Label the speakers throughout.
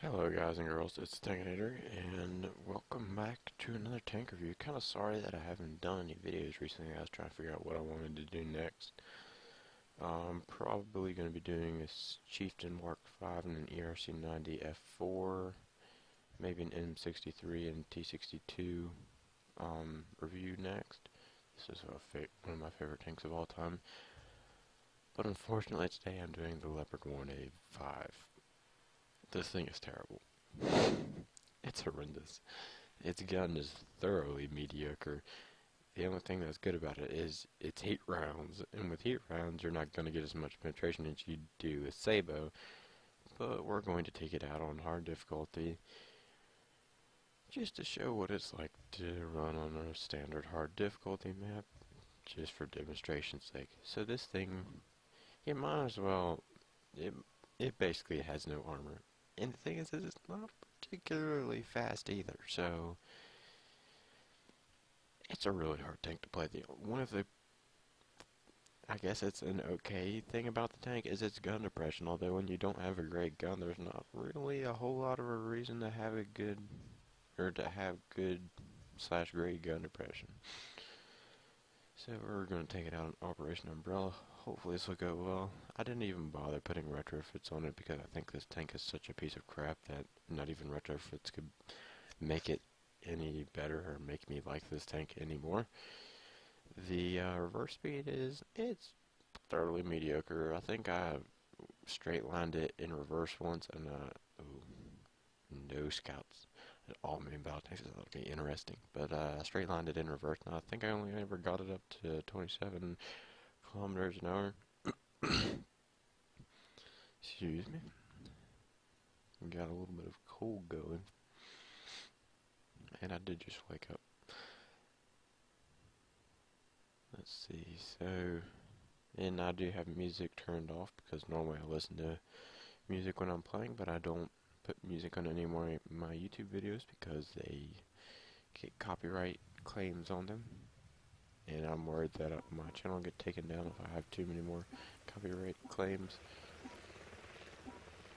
Speaker 1: Hello guys and girls, it's Tankanator, and welcome back to another tank review. Kinda sorry that I haven't done any videos recently. I was trying to figure out what I wanted to do next. I'm probably going to be doing a Chieftain Mark 5 and an ERC-90 F4, maybe an M63 and T62 review next. This is one of my favorite tanks of all time. But unfortunately today I'm doing the Leopard 1A5. This thing is terrible. It's horrendous. Its gun is thoroughly mediocre. The only thing that's good about it is it's heat rounds, and with heat rounds you're not going to get as much penetration as you do with Sabo, but we're going to take it out on hard difficulty just to show what it's like to run on a standard hard difficulty map, just for demonstration's sake. So this thing, you might as well, it basically has no armor. And the thing is it's not particularly fast either, so it's a really hard tank to play. I guess it's an okay thing about the tank is its gun depression, although when you don't have a great gun, there's not really a whole lot of a reason to have a good, or to have good / great gun depression. So we're going to take it out on Operation Umbrella. Hopefully this will go well. I didn't even bother putting retrofits on it because I think this tank is such a piece of crap that not even retrofits could make it any better or make me like this tank anymore. The reverse speed it's thoroughly mediocre. I think I straight lined it in reverse once and no scouts. All main battle tanks, that would be interesting. But I straight lined it in reverse, and I think I only ever got it up to 27 kilometers an hour. Excuse me. Got a little bit of cold going. And I did just wake up. Let's see, so, and I do have music turned off because normally I listen to music when I'm playing, but I don't put music on any more of my YouTube videos because they get copyright claims on them, and I'm worried that my channel will get taken down if I have too many more copyright claims.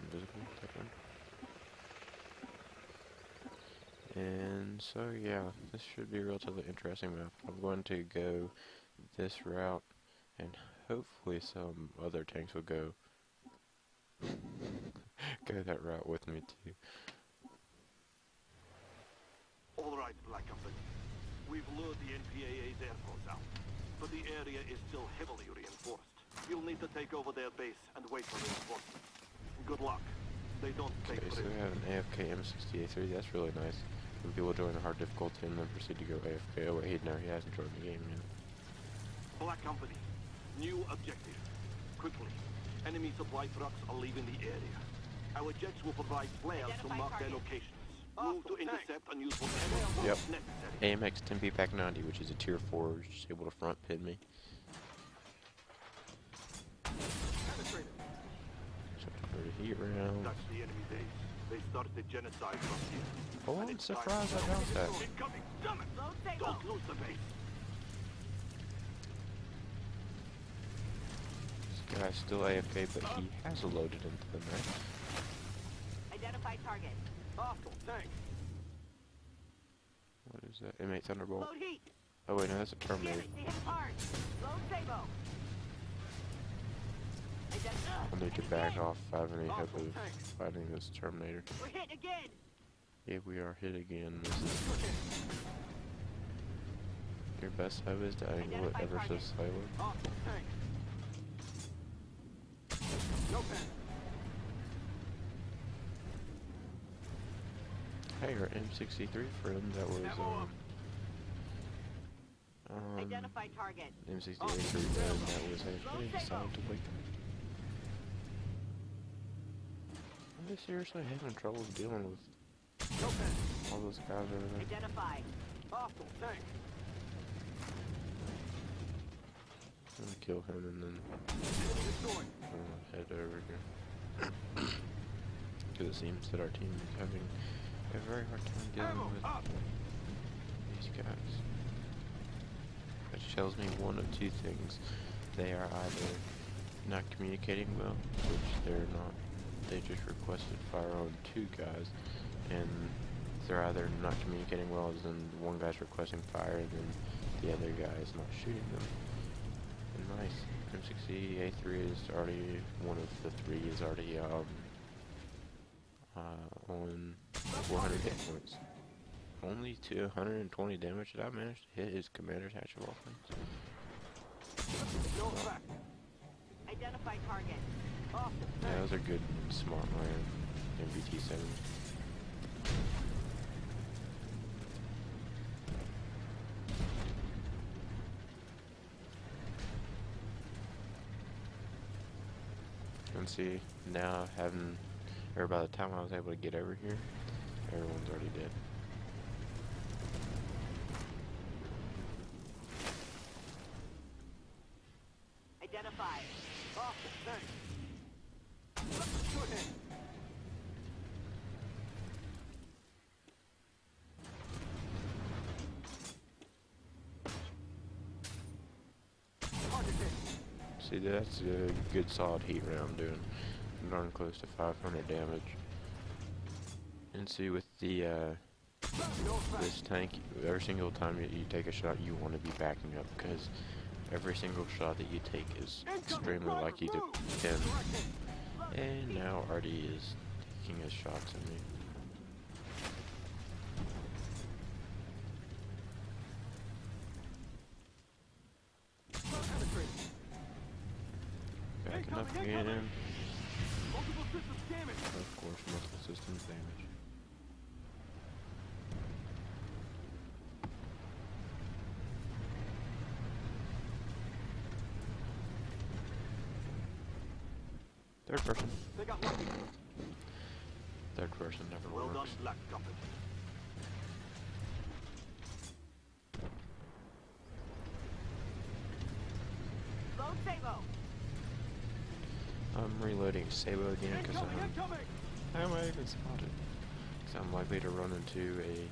Speaker 1: Invisible, that one. And so yeah, this should be a relatively interesting map. I'm going to go this route, and hopefully some other tanks will go that route with me too.
Speaker 2: Alright, Black Company. We've lured the NPAA's air force out, but the area is still heavily reinforced. You'll need to take over their base and wait for reinforcements. Good luck. They don't take
Speaker 1: Okay, so we have an AFK M68-3, that's really nice. When people join a hard difficulty and then proceed to go AFK. Oh wait, no, he hasn't joined the game yet.
Speaker 2: Black Company. New objective. Quickly. Enemy supply trucks are leaving the area. Our jets will provide flares to mark their locations. Move to intercept and use whatever
Speaker 1: Yep.
Speaker 2: necessary.
Speaker 1: AMX 10B Pack 90, which is a tier 4, is just able to front pin me.
Speaker 2: Penetrated.
Speaker 1: So for the heat round.
Speaker 2: That's the enemy base. They started the genocide from here.
Speaker 1: Oh, I'm surprised I bounced that.
Speaker 2: Incoming! Damn it! Don't lose the base.
Speaker 1: This guy's still AFK, but he has loaded into the map.
Speaker 3: Identify target.
Speaker 2: Hostile tank.
Speaker 1: What is that? M8 Thunderbolt.
Speaker 3: Load heat.
Speaker 1: Oh wait, no, that's a
Speaker 3: Damn
Speaker 1: Terminator.
Speaker 3: it, they hit hard. Load Sabo.
Speaker 1: I need to back off. I have any hope of fighting this Terminator.
Speaker 3: We're hit again.
Speaker 1: Yeah, we are hit again. This is your best hope is to angle it ever so slightly.
Speaker 2: Hostile tank. No pen.
Speaker 1: Hey, our M63 friend that was
Speaker 3: Identify target.
Speaker 1: M68 friend that was AFK decided to wake up. Are they seriously having trouble dealing with
Speaker 2: No pen.
Speaker 1: all those guys over there?
Speaker 3: Identify.
Speaker 2: Hostile tank.
Speaker 1: I'm gonna kill him and then
Speaker 2: Destroyed.
Speaker 1: head over here. Because it seems that our team is having a very hard time dealing
Speaker 2: Ammo
Speaker 1: with
Speaker 2: up.
Speaker 1: these guys. Which tells me one of two things. They are either not communicating well, which they're not they just requested fire on 2 guys, and they're either not communicating well, as in one guy's requesting fire, and then the other guy is not shooting them. And nice. M60 A3 is already, one of the 3 is already on 400 hit points. Only 220 damage. Did I manage to hit his commander's hatch of all things?
Speaker 2: Go back.
Speaker 3: Identify target.
Speaker 2: Awesome.
Speaker 1: Yeah, those are good, smart land. MBT-7. And see, now having, or by the time I was able to get over here, everyone's already dead.
Speaker 3: Identify.
Speaker 2: Awesome. Thanks. Good hit. Target hit.
Speaker 1: See, that's a good solid heat round, doing darn close to 500 damage. And see, with the this tank, every single time you take a shot, you want to be backing up, because every single shot that you take is extremely likely to pin. And now Artie is taking his shots at me. Backing up again.
Speaker 2: Multiple systems damaged.
Speaker 1: Of course, multiple systems damage. Third person.
Speaker 2: They got lucky.
Speaker 1: Third person never
Speaker 2: Well done,
Speaker 1: works.
Speaker 2: Black Trumpet.
Speaker 3: Load Sabo.
Speaker 1: I'm reloading Sabo again because
Speaker 2: Incoming, incoming.
Speaker 1: how am I even spotted? Because I'm likely to run into a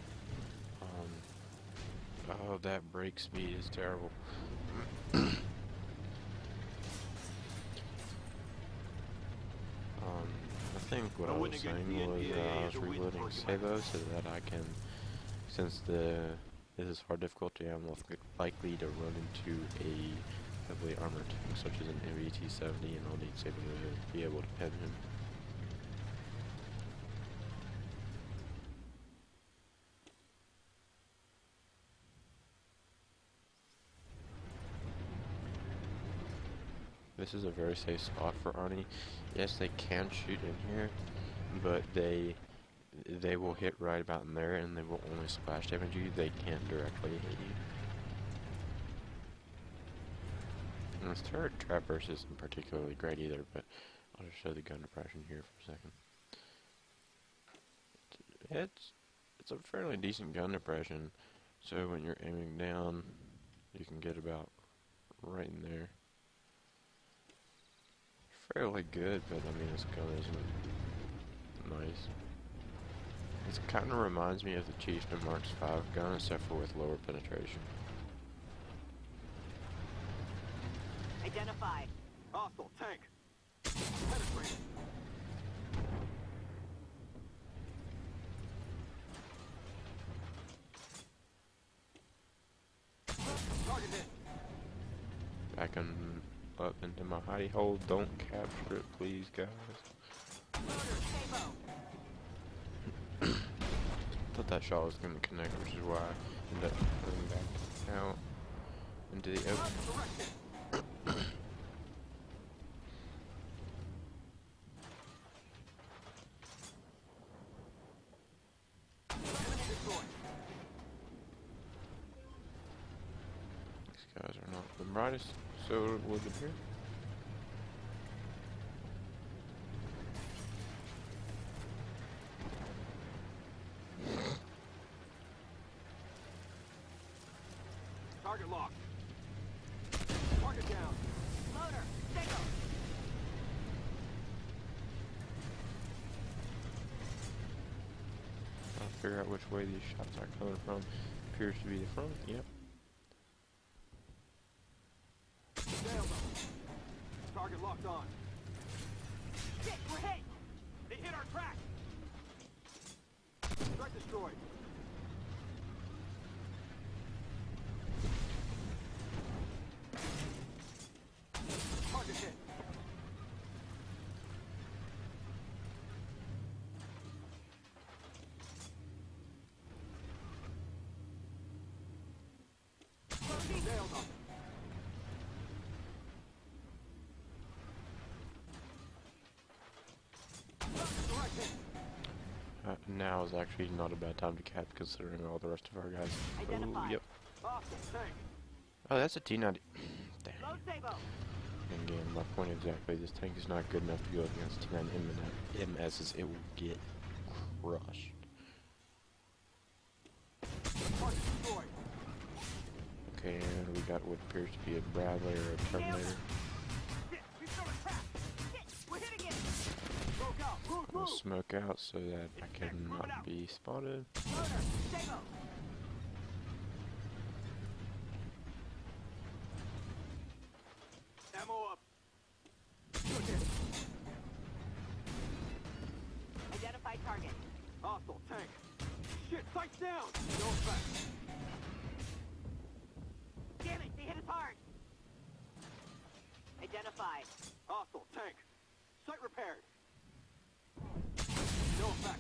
Speaker 1: oh, that break speed is terrible. I think what I was saying was I was reloading Sabo so that I can, since this is hard difficulty, I'm likely to run into a heavily armored tank such as an MBT-70, and I'll need Sabo to be able to pin him. This is a very safe spot for Arnie. Yes, they can shoot in here, but they will hit right about in there, and they will only splash damage you. They can't directly hit you. And this turret trap burst isn't particularly great either, but I'll just show the gun depression here for a second. It's a fairly decent gun depression, so when you're aiming down, you can get about right in there. Fairly good, but I mean, this gun isn't nice. It kind of reminds me of the Chieftain Mark's 5 gun, except for with lower penetration.
Speaker 3: Identify.
Speaker 2: Hostile tank. Penetrate. Target hit.
Speaker 1: Backing up into my hidey hole. Don't capture it, please, guys.
Speaker 3: Loader Sabo.
Speaker 1: Thought that shot was going to connect, which is why I ended up pulling back out into the open.
Speaker 2: Direct hit. Enemy destroyed.
Speaker 1: These guys are not the brightest, so it would appear.
Speaker 2: Target locked. Target down.
Speaker 3: Loader Sabo.
Speaker 1: I'll figure out which way these shots are coming from. Appears to be the front. Yep.
Speaker 2: Nailed them. Target locked on.
Speaker 3: Shit, we're hit.
Speaker 2: Nailed them. Direct hit.
Speaker 1: Now is actually not a bad time to cap considering all the rest of our guys. Oh,
Speaker 3: Identified.
Speaker 1: yep.
Speaker 2: Awesome, tank.
Speaker 1: Oh, that's a T90. Dang.
Speaker 3: Load Sabo.
Speaker 1: And again, my point exactly. This tank is not good enough to go against T9 MSs. It will get crushed.
Speaker 2: Target destroyed.
Speaker 1: Okay, and we got what appears to be a Bradley or a Terminator.
Speaker 3: Shit, we've thrown a trap. Shit, we're hitting it.
Speaker 2: Broke out. Move,
Speaker 1: I'll
Speaker 2: move.
Speaker 1: smoke out so that I cannot be spotted.
Speaker 3: Loader, Sabo.
Speaker 2: Ammo up. Good hit.
Speaker 3: Identify target.
Speaker 2: Hostile tank. Shit, sights down. No effect.
Speaker 3: Damn it, they hit us hard. Identified.
Speaker 2: Hostile tank. Sight repaired. No effect.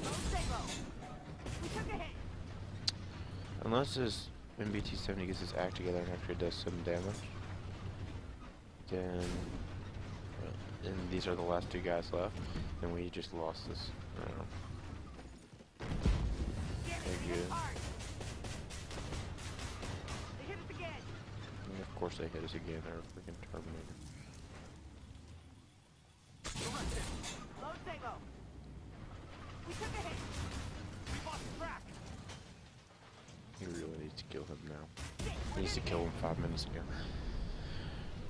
Speaker 3: Load Sabo. We took a hit.
Speaker 1: Unless this MBT-70 gets his act together and actually does some damage, then, and these are the last two guys left, then we just lost this.
Speaker 3: Damn it,
Speaker 1: Thank
Speaker 3: they hit
Speaker 1: you.
Speaker 3: us hard. They hit us again.
Speaker 1: And of course they hit us again, they're a freaking Terminator.
Speaker 2: Direct hit.
Speaker 3: Load Sabo. We took a hit.
Speaker 2: We lost track.
Speaker 1: He really needs to kill him now.
Speaker 3: Shit,
Speaker 1: He
Speaker 3: we're
Speaker 1: needs to
Speaker 3: hitting
Speaker 1: kill
Speaker 3: it.
Speaker 1: him 5 minutes ago.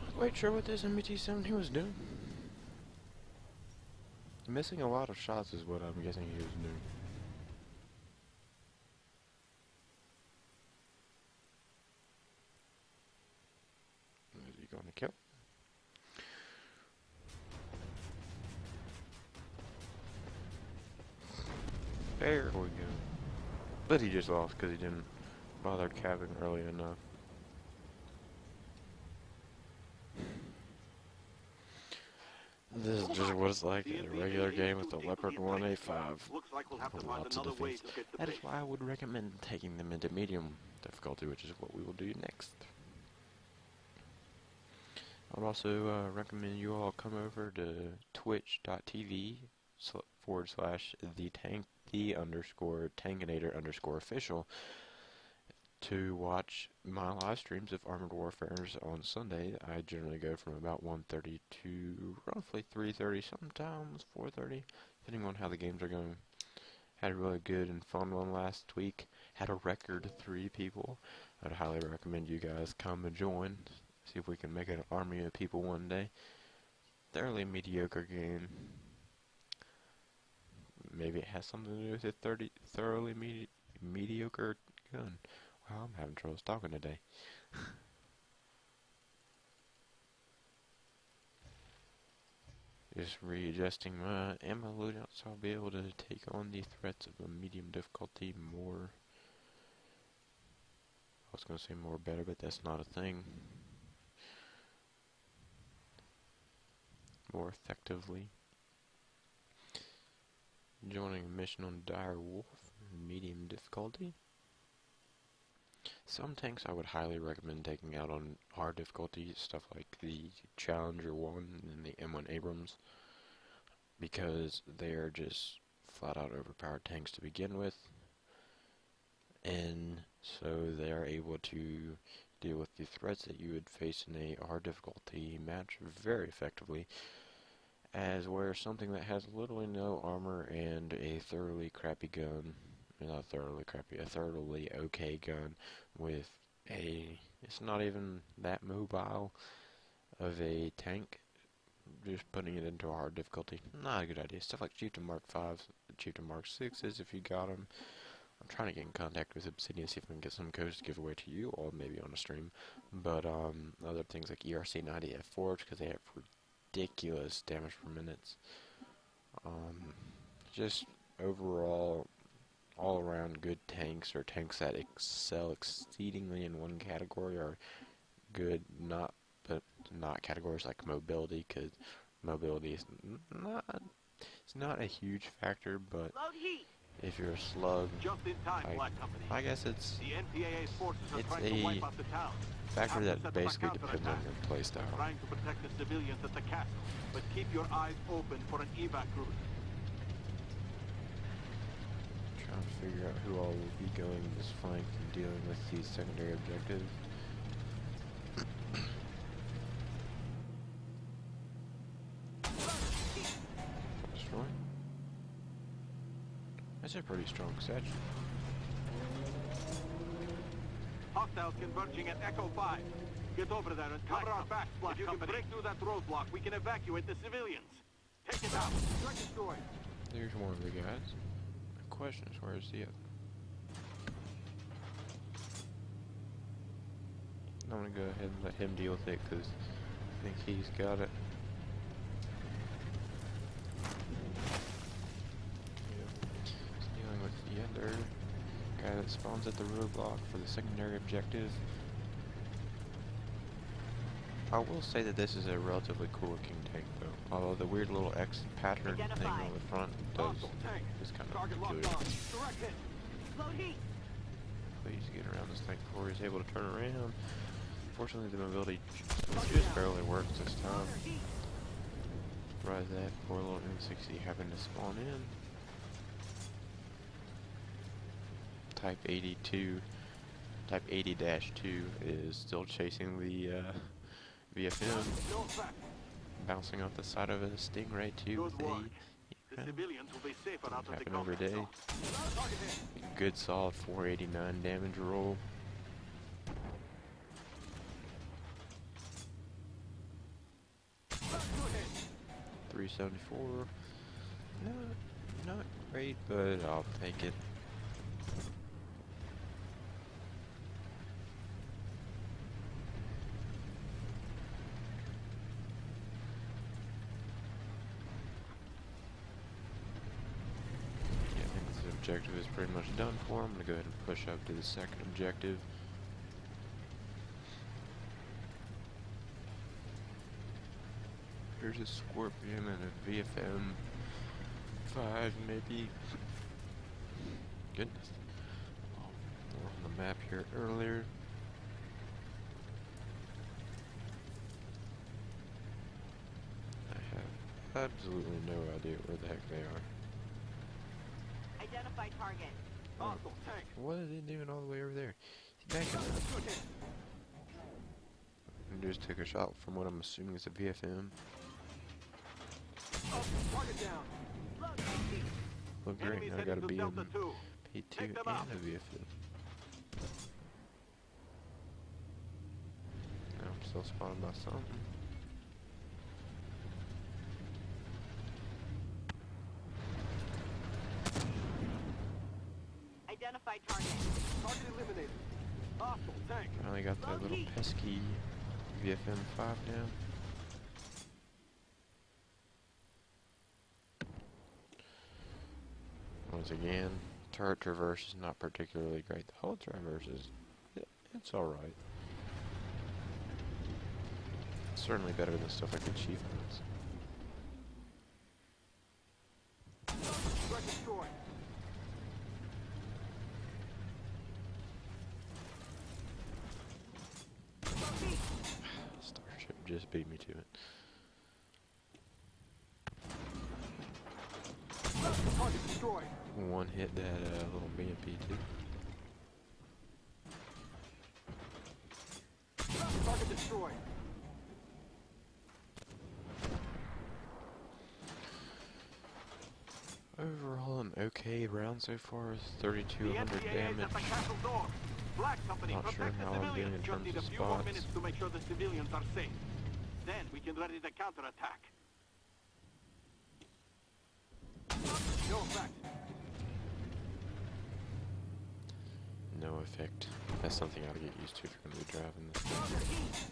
Speaker 1: Not quite sure what this MBT-70 was doing. Missing a lot of shots is what I'm guessing he was doing. Is he going to kill? There we go. But he just lost because he didn't bother capping early enough. This is just what it's like in a regular game with the Leopard 1A5.
Speaker 2: Looks like we'll have to find
Speaker 1: Lots of
Speaker 2: another way
Speaker 1: defense.
Speaker 2: to get to
Speaker 1: That is
Speaker 2: base.
Speaker 1: why I would recommend taking them into medium difficulty, which is what we will do next. I'd also recommend you all come over to twitch.tv/the_Tankanator_official to watch my live streams of Armored Warfares on Sunday. I generally go from about 1:30 to roughly 3:30, sometimes 4:30, depending on how the games are going. Had a really good and fun one last week. Had a record 3 people. I'd highly recommend you guys come and join. See if we can make an army of people one day. Thoroughly mediocre game. Maybe it has something to do with a thoroughly mediocre gun. Wow, I'm having trouble talking today. Just readjusting my ammo loadout so I'll be able to take on the threats of a medium difficulty more. I was going to say more better, but that's not a thing. More effectively. Joining a mission on Dire Wolf, medium difficulty. Some tanks I would highly recommend taking out on hard difficulty, stuff like the Challenger 1 and the M1 Abrams, because they are just flat out overpowered tanks to begin with, and so they are able to deal with the threats that you would face in a hard difficulty match very effectively, as where something that has literally no armor and a thoroughly crappy gun, not thoroughly crappy, a thoroughly okay gun with it's not even that mobile of a tank, just putting it into a hard difficulty, not a good idea. Stuff like Chieftain Mark 5s, Chieftain Mark 6s if you got them. I'm trying to get in contact with Obsidian, see if I can get some codes to give away to you all, maybe on a stream. But other things like ERC 90 F4s, because they have ridiculous damage per minutes. Just overall, all around good tanks, or tanks that excel exceedingly in one category, are good, but not categories like mobility, because mobility is not, it's not a huge factor, but
Speaker 3: Load heat.
Speaker 1: if you're a slug,
Speaker 2: Just in time, Black Company.
Speaker 1: I guess it's
Speaker 2: The NPAA's forces are
Speaker 1: it's
Speaker 2: trying to
Speaker 1: a
Speaker 2: wipe out the town.
Speaker 1: factor
Speaker 2: Have to
Speaker 1: that
Speaker 2: set up a
Speaker 1: basically depends on
Speaker 2: counterattack.
Speaker 1: your playstyle.
Speaker 2: Trying to protect the civilians at the castle, but keep your eyes open for an evac route.
Speaker 1: Trying to figure out who all will be going this flank and dealing with these secondary objectives. Destroy. That's a pretty strong section.
Speaker 2: Hostiles converging at Echo 5. Get over there and cover our backs, Black Company. If you can break through that roadblock, we can evacuate the civilians. Take it out. Strike destroyed.
Speaker 1: There's one of the guys. The question is, where is the other? I'm gonna go ahead and let him deal with it because I think he's got it. He's dealing with the other guy that spawns at the roadblock for the secondary objective. I will say that this is a relatively cool looking tank though, although the weird little X pattern thing on the front is kind of
Speaker 2: Target
Speaker 1: peculiar.
Speaker 2: locked on. Direct hit.
Speaker 3: Load heat.
Speaker 1: Please get around this thing before he's able to turn around. Fortunately, the mobility just barely works this time. Surprise that poor little M60 having to spawn in. Type 82, Type 80-2 is still chasing the VFM,
Speaker 2: No effect.
Speaker 1: bouncing off the side of a Stingray 2
Speaker 2: Good
Speaker 1: with
Speaker 2: work.
Speaker 1: a
Speaker 2: The civilians will be safer out of the
Speaker 1: happen every
Speaker 2: combat
Speaker 1: day.
Speaker 2: zone. Target hit.
Speaker 1: Good solid 489 damage roll.
Speaker 2: Good hit.
Speaker 1: 374. Not great, but I'll take it. Yeah, I think this objective is pretty much done for. I'm gonna go ahead and push up to the second objective. There's a Scorpion and a VFM 5 maybe. Goodness. We're on the map here earlier. I have absolutely no idea where the heck they are.
Speaker 3: Identify target.
Speaker 2: Hostile tank.
Speaker 1: What are they doing all the way over there? He's backing up.
Speaker 2: Good hit.
Speaker 1: And just took a shot from what I'm assuming is a VFM.
Speaker 2: Oh, target down.
Speaker 3: Load heat.
Speaker 1: Look great,
Speaker 2: Enemies
Speaker 1: now I
Speaker 2: heading
Speaker 1: gotta
Speaker 2: to
Speaker 1: be in
Speaker 2: Delta 2.
Speaker 1: P2
Speaker 2: Take them
Speaker 1: and
Speaker 2: out.
Speaker 1: a VFM. Now I'm still spotted by something.
Speaker 3: Identify target.
Speaker 2: Target eliminated. Hostile tank.
Speaker 1: Finally got that little pesky VFM 5 down. Once again, turret traverse is not particularly great. The whole traverse is, it's alright. Certainly better than stuff like achievements.
Speaker 2: Strike destroyed.
Speaker 1: Starship just beat me to it.
Speaker 2: Target destroyed.
Speaker 1: One hit that little BMP too.
Speaker 2: Target destroyed.
Speaker 1: Overall, an okay round so far.
Speaker 2: The
Speaker 1: 3,200
Speaker 2: NPA is
Speaker 1: damage.
Speaker 2: at the castle door. Black Company,
Speaker 1: Not sure
Speaker 2: protect
Speaker 1: how
Speaker 2: the
Speaker 1: I'm doing
Speaker 2: civilians.
Speaker 1: in
Speaker 2: Just
Speaker 1: terms
Speaker 2: need a
Speaker 1: of
Speaker 2: few more
Speaker 1: spots.
Speaker 2: minutes to make sure the civilians are safe. Then we can ready the counterattack. No effect.
Speaker 1: No effect. That's something I gotta get used to if you're gonna be driving this thing.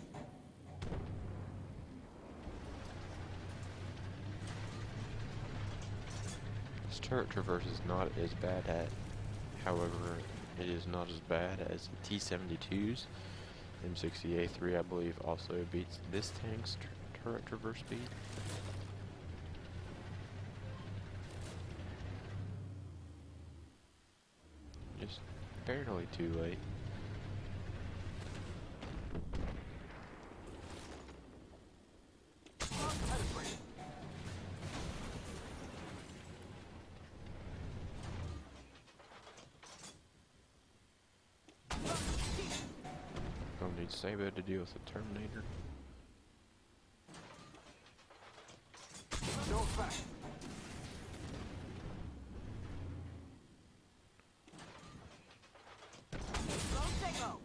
Speaker 1: This turret traverse is not as bad at, however, it is not as bad as the T-72's. M60A3, I believe, also beats this tank's turret traverse speed. barely too late. Don't need Saber to deal with the Terminator.
Speaker 2: No effect.
Speaker 3: Low signal.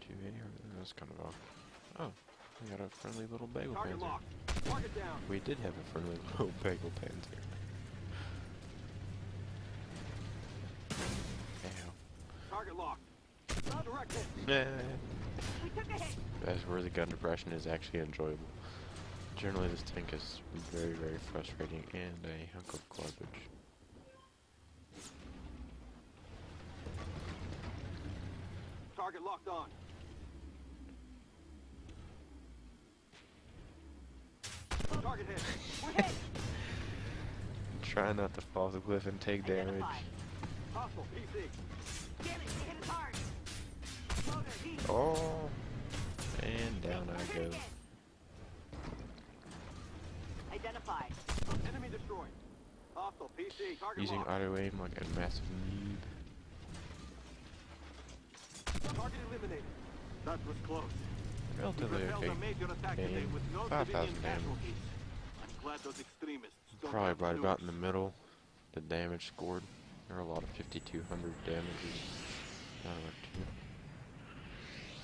Speaker 1: 280, that's kind of off. Oh, we got a friendly little bagel
Speaker 2: Target
Speaker 1: panzer.
Speaker 2: locked. Target down.
Speaker 1: We did have a friendly little bagel panzer.
Speaker 2: Target locked. Direct hit.
Speaker 1: Nah.
Speaker 3: We took a hit.
Speaker 1: That's where the gun depression is actually enjoyable. Generally, this tank is very, very frustrating and a hunk of garbage.
Speaker 2: Target locked on. Target hit.
Speaker 3: We're hit.
Speaker 1: Try not to fall off the cliff and take damage.
Speaker 3: Identified.
Speaker 2: Hostile PC.
Speaker 3: Damn it, they hit us hard. Loader, heat.
Speaker 1: Oh, and down
Speaker 3: We're
Speaker 1: I
Speaker 3: hit
Speaker 1: go.
Speaker 3: again. Identified.
Speaker 2: Enemy destroyed. Hostile PC. Target
Speaker 1: Using
Speaker 2: locked.
Speaker 1: auto aim like a massive noob.
Speaker 2: Target eliminated. That was close. We
Speaker 1: Relatively
Speaker 2: repelled
Speaker 1: okay.
Speaker 2: a major attack today
Speaker 1: Game.
Speaker 2: with no
Speaker 1: 5,000
Speaker 2: civilian
Speaker 1: damage.
Speaker 2: casualties. I'm glad those extremists don't
Speaker 1: Probably
Speaker 2: have
Speaker 1: right about in the
Speaker 2: nukes.
Speaker 1: middle. The damage scored. There are a lot of 5,200 damages.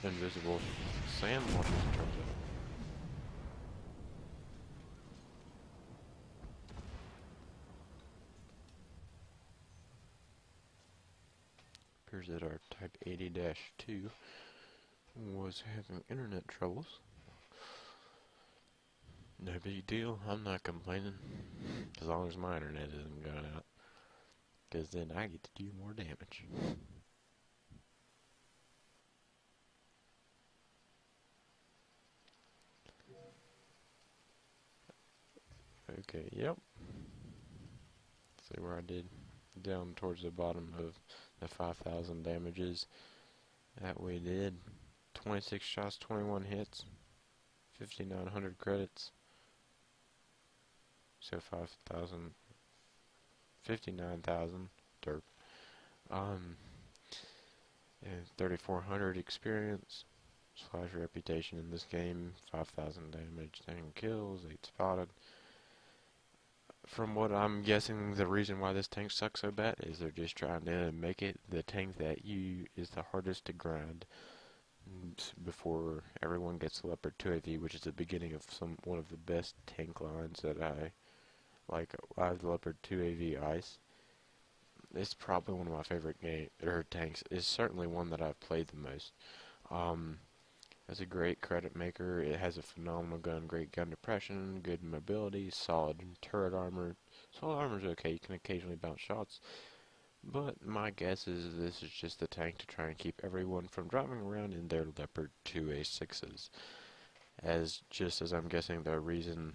Speaker 1: Invisible sand monsters, it turns out. Appears that our Type 80-2 was having internet troubles. No big deal, I'm not complaining. As long as my internet isn't going out. Because then I get to do more damage. Okay, yep. See where I did down towards the bottom of the 5,000 damages. That we did 26 shots, 21 hits, 5,900 credits. So 5,000, 59,000 derp. And 3,400 experience / reputation in this game. 5,000 damage, 10 kills, 8 spotted. From what I'm guessing, the reason why this tank sucks so bad is they're just trying to make it the tank that is the hardest to grind before everyone gets the Leopard 2A5, which is the beginning of one of the best tank lines that I like. I have the Leopard 2A5 Ice. It's probably one of my favorite tanks. It's certainly one that I've played the most. It's a great credit maker. It has a phenomenal gun, great gun depression, good mobility, solid turret armor. Solid armor's okay, you can occasionally bounce shots. But my guess is this is just the tank to try and keep everyone from driving around in their Leopard 2A6s. Just as I'm guessing the reason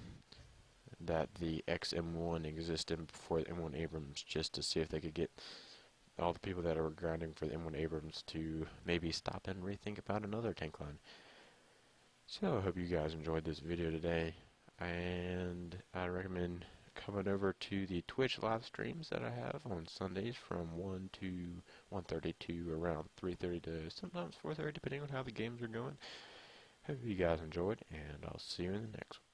Speaker 1: that the XM1 existed before the M1 Abrams, just to see if they could get all the people that are grinding for the M1 Abrams to maybe stop and rethink about another tank line. So I hope you guys enjoyed this video today, and I recommend coming over to the Twitch live streams that I have on Sundays from 1 to 1:30 to around 3:30 to sometimes 4:30, depending on how the games are going. Hope you guys enjoyed, and I'll see you in the next one.